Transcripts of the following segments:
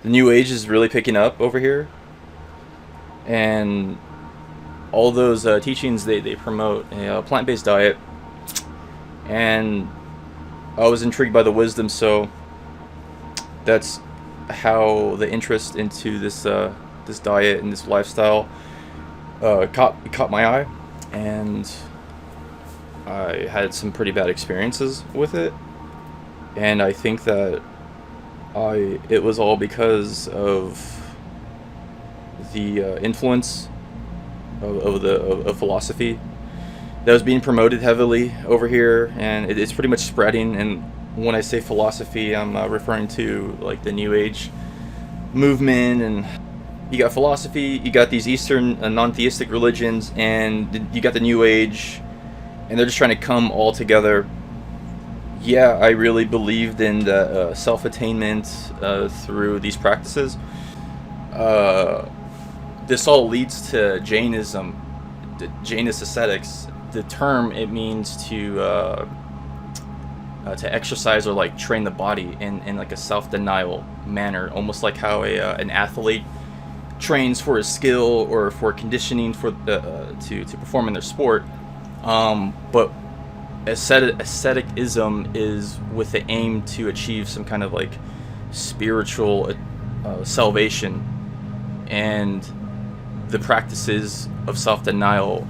the New Age is really picking up over here, and all those teachings they promote a plant-based diet, and I was intrigued by the wisdom, so that's how the interest into this diet and this lifestyle caught my eye, and I had some pretty bad experiences with it, and I think that I it was all because of the influence of philosophy that was being promoted heavily over here, and it's pretty much spreading. And when I say philosophy, I'm referring to like the New Age movement, and you got philosophy, you got these Eastern non-theistic religions, and you got the New Age, and they're just trying to come all together. Yeah, I really believed in the self-attainment through these practices. Uh, this all leads to Jainism, the Jainist ascetics. The term, it means to exercise or like train the body in like a self-denial manner, almost like how an athlete trains for a skill or for conditioning for to perform in their sport. But asceticism is with the aim to achieve some kind of like spiritual salvation, and the practices of self-denial,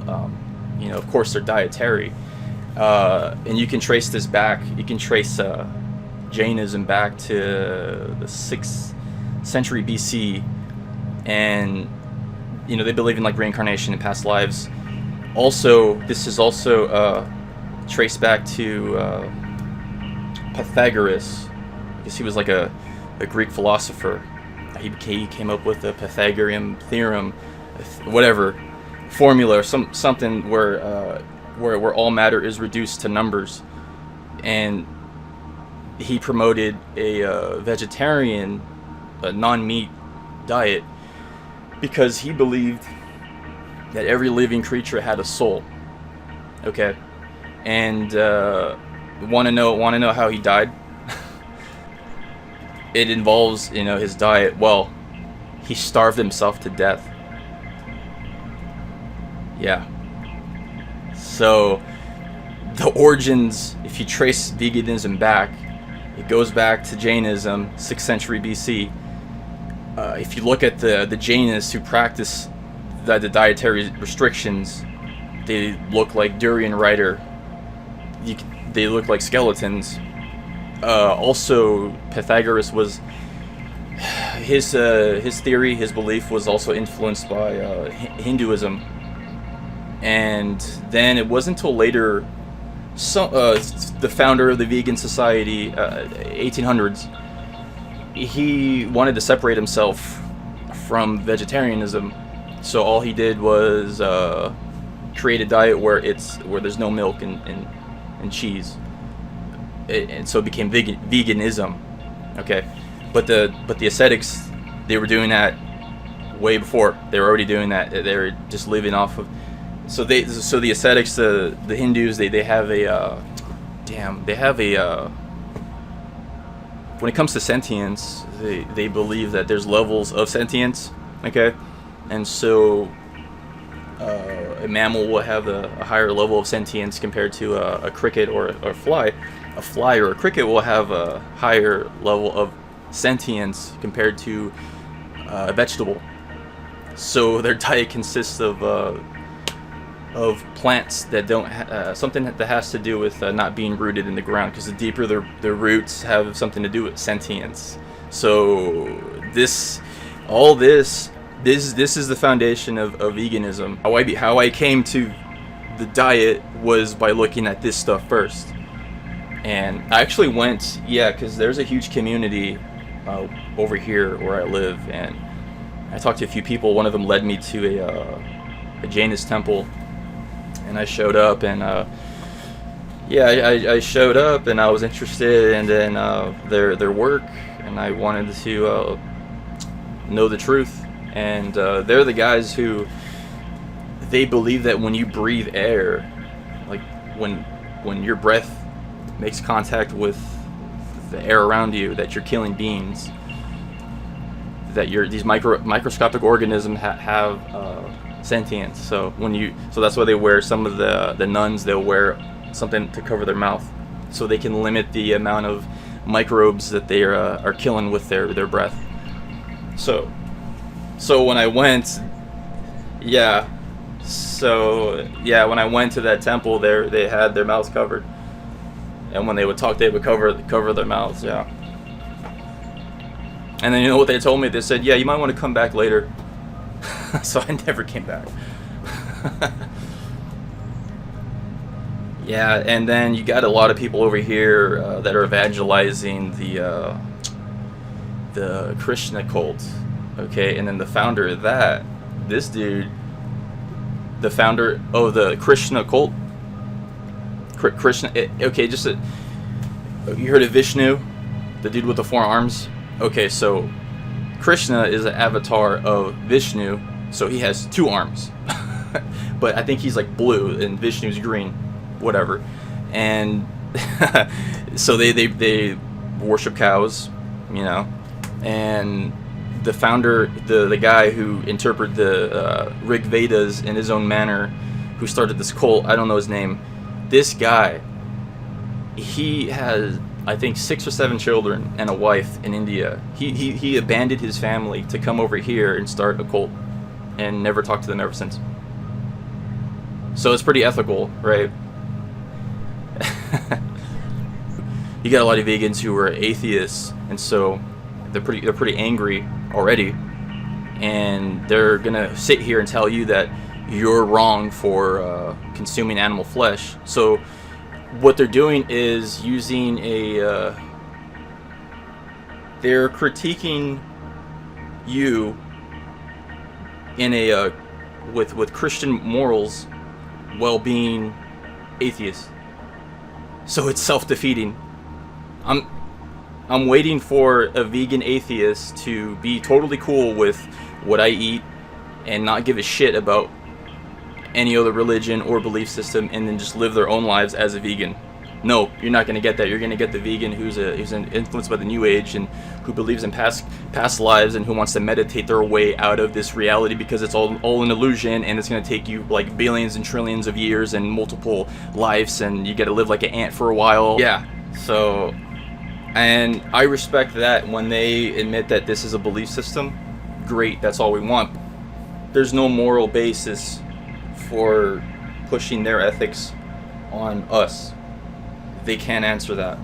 of course, they're dietary, and you can trace this back. You can trace Jainism back to the 6th century BC, and they believe in like reincarnation and past lives. Also, this is also traced back to Pythagoras, because he was like a Greek philosopher. He came up with the Pythagorean theorem, whatever formula, or something where all matter is reduced to numbers, and he promoted a vegetarian, non-meat diet, because he believed that every living creature had a soul. Okay, and want to know how he died? It involves his diet. Well, he starved himself to death. Yeah. So the origins, if you trace veganism back, it goes back to Jainism, 6th century BC. If you look at the Jainists who practice the dietary restrictions, they look like Durian Rider. They look like skeletons. Also, Pythagoras was his theory, his belief was also influenced by Hinduism, and then it wasn't until later, the founder of the Vegan Society, 1800s, he wanted to separate himself from vegetarianism, so all he did was create a diet where there's no milk and cheese. And so it became veganism. Okay, but the ascetics, they were doing that way before. They were already doing that. They were just living off of. So the ascetics, the Hindus, they have a when it comes to sentience, they believe that there's levels of sentience. Okay, and so a mammal will have a higher level of sentience compared to a cricket or a fly. A fly or a cricket will have a higher level of sentience compared to a vegetable. So their diet consists of plants that don't something that has to do with not being rooted in the ground, because the deeper their roots have something to do with sentience. So this is the foundation of veganism. How I came to the diet was by looking at this stuff first. And I actually went, because there's a huge community over here where I live, and I talked to a few people. One of them led me to a Jainist temple, and I showed up, and I showed up, and I was interested in their work, and I wanted to know the truth. And they're the guys who, they believe that when you breathe air, like when your breath makes contact with the air around you, that you're killing beings. that these microscopic organisms have sentience. So that's why they wear, some of the nuns, they'll wear something to cover their mouth, so they can limit the amount of microbes that they are killing with their breath. So when I went, when I went to that temple, they had their mouths covered, and when they would talk, they would cover their mouths. Yeah. And then you know what they told me? They said, "Yeah, you might want to come back later." So I never came back. Yeah, and then you got a lot of people over here that are evangelizing the Krishna cult, okay? And then the founder of that, this dude, the founder of the Krishna cult, you heard of Vishnu, the dude with the 4 arms? Okay, so Krishna is an avatar of Vishnu, so he has 2 arms. But I think he's like blue and Vishnu's green, whatever. And so they worship cows, you know. And the founder, the guy who interpreted the Rig Vedas in his own manner, who started this cult, I don't know his name. This guy, he has, I think, 6 or 7 children and a wife in India. He abandoned his family to come over here and start a cult, and never talked to them ever since. So it's pretty ethical, right? You got a lot of vegans who are atheists, and so they're pretty angry already, and they're gonna sit here and tell you that you're wrong for consuming animal flesh. So what they're doing is using they're critiquing you in a with Christian morals while being atheist. So it's self-defeating. I'm waiting for a vegan atheist to be totally cool with what I eat and not give a shit about any other religion or belief system, and then just live their own lives as a vegan. No, you're not going to get that. You're going to get the vegan who's influenced by the New Age and who believes in past lives and who wants to meditate their way out of this reality, because it's all an illusion, and it's going to take you like billions and trillions of years and multiple lives, and you got to live like an ant for a while. Yeah. So, and I respect that when they admit that this is a belief system. Great, that's all we want. There's no moral basis for pushing their ethics on us. They can't answer that.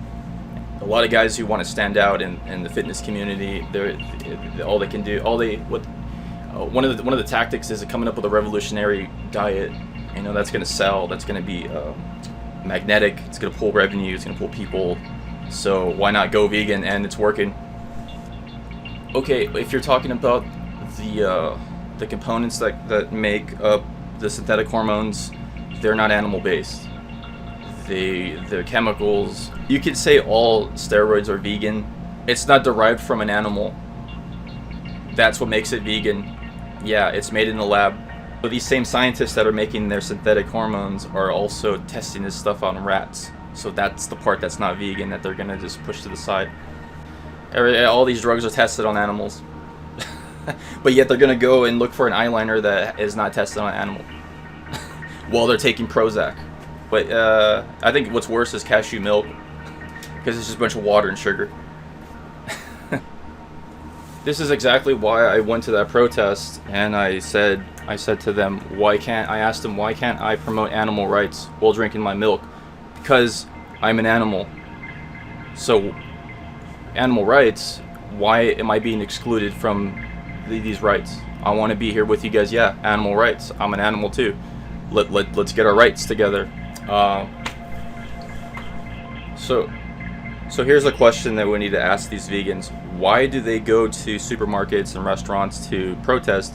A lot of guys who want to stand out in the fitness community, all they can do, one of the tactics is coming up with a revolutionary diet. You know, that's going to sell. That's going to be magnetic. It's going to pull revenue. It's going to pull people. So why not go vegan? And it's working. Okay, if you're talking about the components that make up the synthetic hormones, they're not animal based. The chemicals, you could say all steroids are vegan. It's not derived from an animal. That's what makes it vegan. Yeah, it's made in the lab. But these same scientists that are making their synthetic hormones are also testing this stuff on rats. So that's the part that's not vegan, that they're gonna just push to the side. All these drugs are tested on animals. But yet they're gonna go and look for an eyeliner that is not tested on an animal while they're taking Prozac. But I think what's worse is cashew milk, because it's just a bunch of water and sugar. This is exactly why I went to that protest, and I said to them, why can't I promote animal rights while drinking my milk? Because I'm an animal. So animal rights, why am I being excluded from these rights? I want to be here with you guys. Yeah, animal rights. I'm an animal too. Let's get our rights together. So here's a question that we need to ask these vegans. Why do they go to supermarkets and restaurants to protest?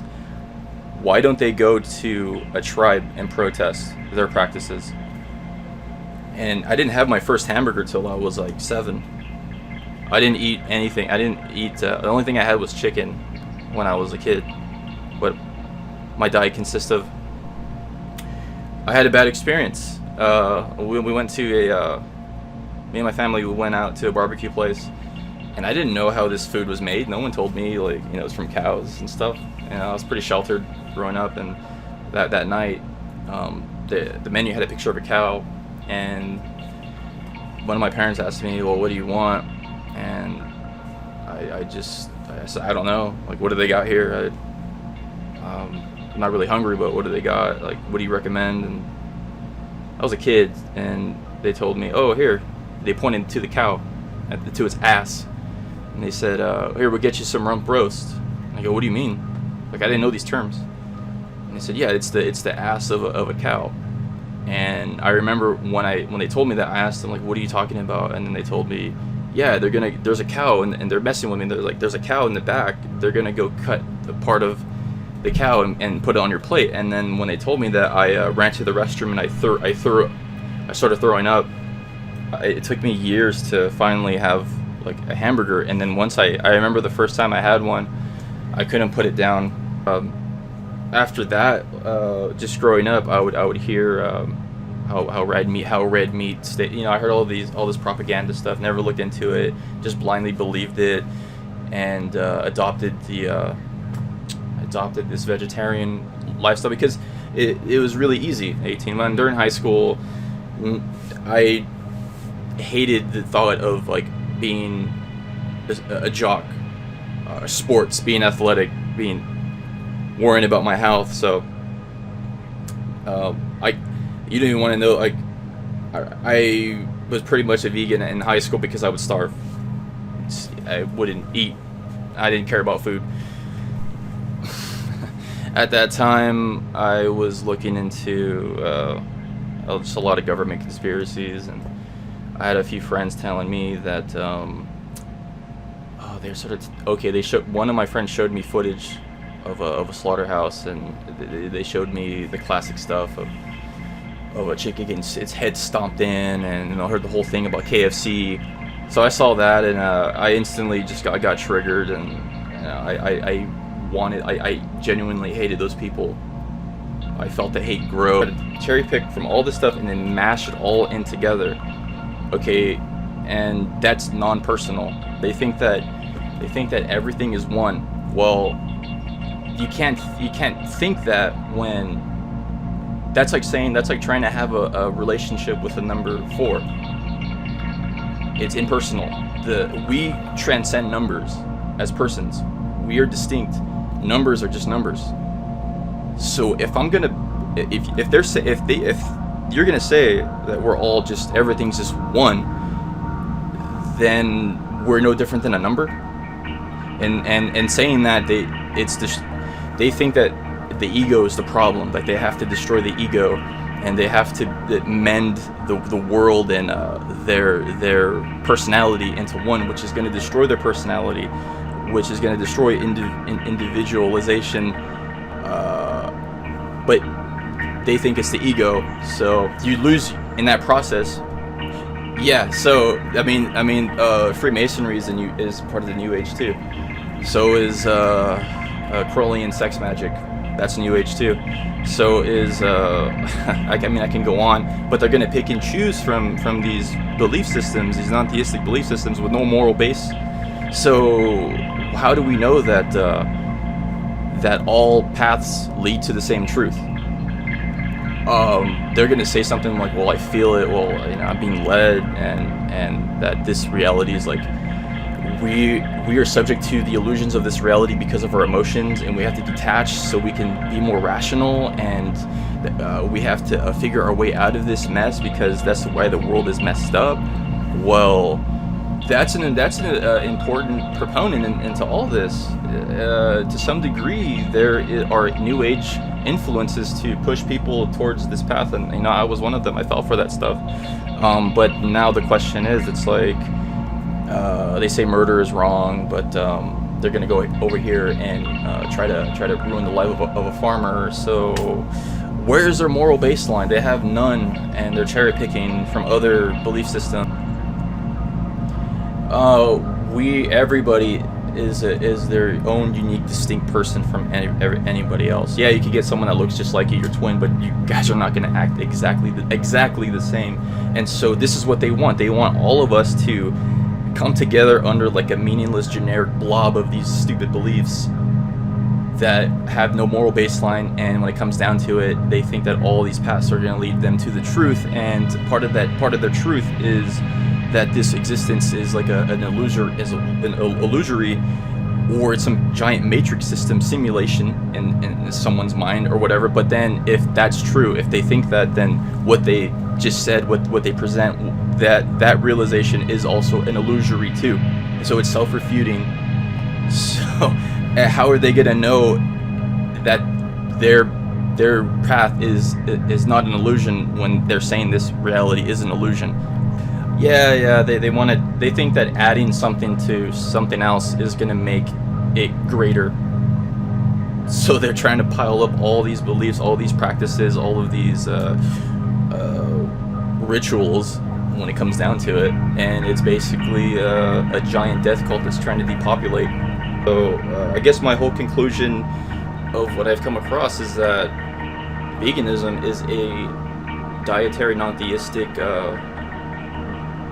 Why don't they go to a tribe and protest their practices? And I didn't have my first hamburger till I was like 7. I didn't eat anything. The only thing I had was chicken when I was a kid. But my diet consists of... I had a bad experience. We went to me and my family, we went out to a barbecue place, And I didn't know how this food was made. No one told me, like, it's from cows and stuff. I was pretty sheltered growing up, and that night, the menu had a picture of a cow, and one of my parents asked me, well, what do you want? And I said, I don't know. Like, what do they got here? I'm not really hungry, but what do they got? Like, what do you recommend? And I was a kid, and they told me, oh, here. They pointed to the cow, to its ass. And they said, here, we'll get you some rump roast. And I go, what do you mean? Like, I didn't know these terms. And they said, yeah, it's the ass of a cow. And I remember when they told me that, I asked them, like, what are you talking about? And then they told me, yeah, there's a cow, and they're messing with me. They're like, there's a cow in the back. They're gonna go cut a part of the cow and put it on your plate. And then when they told me that, I ran to the restroom and I started throwing up. It took me years to finally have like a hamburger, and then once I remember the first time I had one, I couldn't put it down. After that, just growing up, I would hear how red meat I heard all this propaganda stuff, never looked into it, just blindly believed it, and adopted this vegetarian lifestyle because it was really easy. 18 months during high school, I hated the thought of like being a jock, sports, being athletic, worrying about my health. So you don't even want to know, like, I was pretty much a vegan in high school because I would starve. I wouldn't eat. I didn't care about food. At that time, I was looking into just a lot of government conspiracies, and I had a few friends telling me that they're sort of one of my friends showed me footage of a slaughterhouse, and they showed me the classic stuff of a chicken getting its head stomped in, and I heard the whole thing about KFC. So I saw that, and I instantly just got triggered, and I genuinely hated those people. I felt the hate grow. I cherry pick from all this stuff and then mash it all in together. Okay, and that's non-personal. They think that everything is one. Well, you can't think that when that's like trying to have a relationship with the number 4. It's impersonal. We transcend numbers as persons. We are distinct. Numbers are just numbers. So if you're gonna say that we're all just everything's just one, then we're no different than a number. And saying that they think that the ego is the problem, like they have to destroy the ego, and they have to mend the world and their personality into one, which is going to destroy their personality, which is going to destroy individualization. But they think it's the ego, so you lose in that process. Yeah, so I mean, Freemasonry is part of the New Age too. So is Crowleyan sex magic. That's New Age too. So is I can go on, but they're gonna pick and choose from these belief systems, these non-theistic belief systems with no moral base. So how do we know that that all paths lead to the same truth? They're gonna say something like, well, I feel it, well, I'm being led, and that this reality is like, we are subject to the illusions of this reality because of our emotions, and we have to detach so we can be more rational, and we have to figure our way out of this mess because that's why the world is messed up. Well, that's an important proponent into all this. To some degree, there are New Age influences to push people towards this path, and I was one of them. I fell for that stuff. But now the question is, it's like they say murder is wrong, but they're gonna go over here and try to ruin the life of a farmer. So where's their moral baseline? They have none, and they're cherry picking from other belief systems. Everybody is their own unique, distinct person from anybody else. Yeah, you could get someone that looks just like you, your twin, but you guys are not going to act exactly the same. And so this is what they want. They want all of us to come together under like a meaningless generic blob of these stupid beliefs that have no moral baseline, and when it comes down to it, they think that all these paths are going to lead them to the truth, and part of their truth is that this existence is like an illusory, or it's some giant matrix system simulation in someone's mind or whatever. But then if that's true, if they think that, then what they just said, what they present, that realization is also an illusory too. So it's self-refuting. So how are they gonna know that their path is not an illusion when they're saying this reality is an illusion? Yeah, they think that adding something to something else is gonna make it greater. So they're trying to pile up all these beliefs, all these practices, all of these rituals when it comes down to it, and it's basically a giant death cult that's trying to depopulate. So I guess my whole conclusion of what I've come across is that veganism is a dietary non-theistic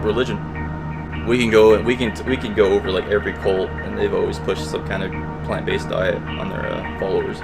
religion. We can go over like every cult, and they've always pushed some kind of plant-based diet on their followers.